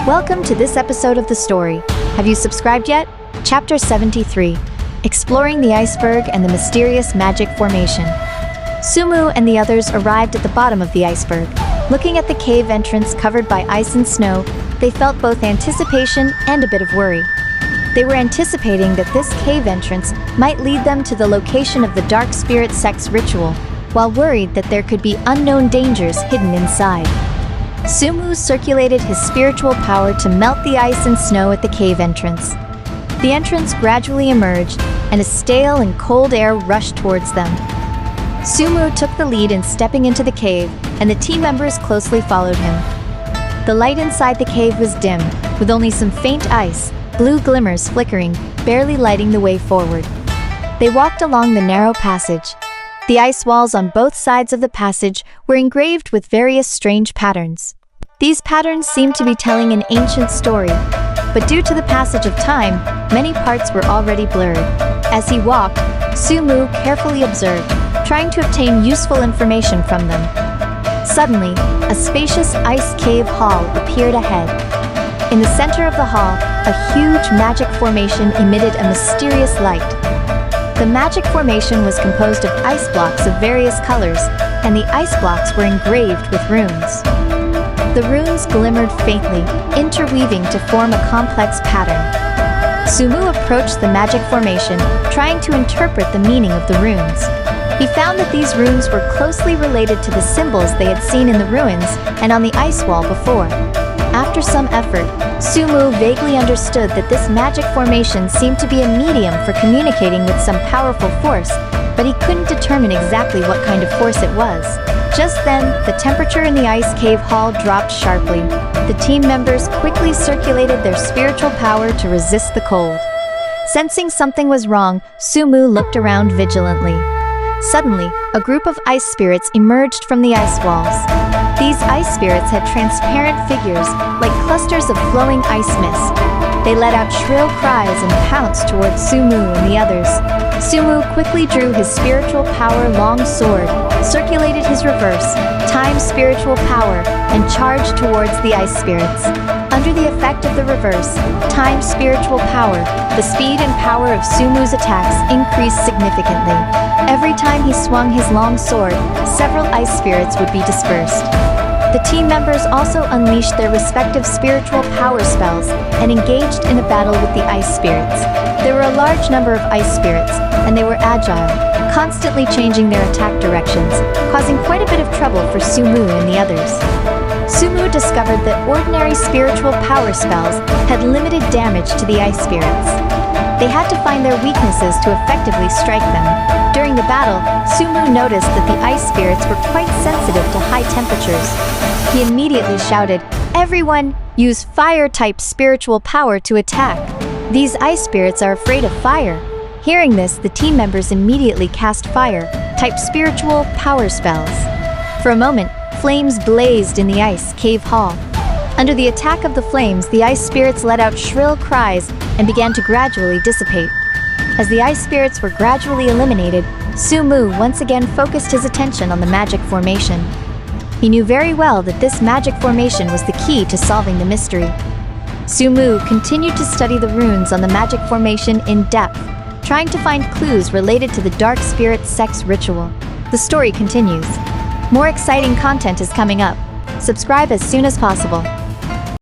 Welcome to this episode of the story. Have you subscribed yet? Chapter 73, Exploring the Iceberg and the Mysterious Magic Formation. Sumu and the others arrived at the bottom of the iceberg. Looking at the cave entrance covered by ice and snow, they felt both anticipation and a bit of worry. They were anticipating that this cave entrance might lead them to the location of the dark spirit sex ritual, while worried that there could be unknown dangers hidden inside. Sumu circulated his spiritual power to melt the ice and snow at the cave entrance. The entrance gradually emerged, and a stale and cold air rushed towards them. Sumu took the lead in stepping into the cave, and the team members closely followed him. The light inside the cave was dim, with only some faint ice, blue glimmers flickering, barely lighting the way forward. They walked along the narrow passage. The ice walls on both sides of the passage were engraved with various strange patterns. These patterns seemed to be telling an ancient story, but due to the passage of time, many parts were already blurred. As he walked, Sumu carefully observed, trying to obtain useful information from them. Suddenly, a spacious ice cave hall appeared ahead. In the center of the hall, a huge magic formation emitted a mysterious light. The magic formation was composed of ice blocks of various colors, and the ice blocks were engraved with runes. The runes glimmered faintly, interweaving to form a complex pattern. Sumu approached the magic formation, trying to interpret the meaning of the runes. He found that these runes were closely related to the symbols they had seen in the ruins and on the ice wall before. After some effort, Sumu vaguely understood that this magic formation seemed to be a medium for communicating with some powerful force, but he couldn't determine exactly what kind of force it was. Just then, the temperature in the ice cave hall dropped sharply. The team members quickly circulated their spiritual power to resist the cold. Sensing something was wrong, Sumu looked around vigilantly. Suddenly, a group of ice spirits emerged from the ice walls. These ice spirits had transparent figures, like clusters of flowing ice mist. They let out shrill cries and pounced towards Sumu and the others. Sumu quickly drew his spiritual power long sword, circulated his reverse, time spiritual power, and charged towards the ice spirits. Under the effect of the reverse, time spiritual power, the speed and power of Sumu's attacks increased significantly. Every time he swung his long sword, several ice spirits would be dispersed. The team members also unleashed their respective spiritual power spells and engaged in a battle with the ice spirits. There were a large number of ice spirits, and they were agile, constantly changing their attack directions, causing quite a bit of trouble for Sumu and the others. Sumu discovered that ordinary spiritual power spells had limited damage to the ice spirits. They had to find their weaknesses to effectively strike them. During the battle, Sumu noticed that the ice spirits were quite sensitive to high temperatures. He immediately shouted, "Everyone, use fire-type spiritual power to attack. These ice spirits are afraid of fire." Hearing this, the team members immediately cast fire-type spiritual power spells. For a moment, flames blazed in the ice cave hall. Under the attack of the flames, the ice spirits let out shrill cries and began to gradually dissipate. As the ice spirits were gradually eliminated, Sumu once again focused his attention on the magic formation. He knew very well that this magic formation was the key to solving the mystery. Sumu continued to study the runes on the magic formation in depth, trying to find clues related to the dark spirit sex ritual. The story continues. More exciting content is coming up. Subscribe as soon as possible.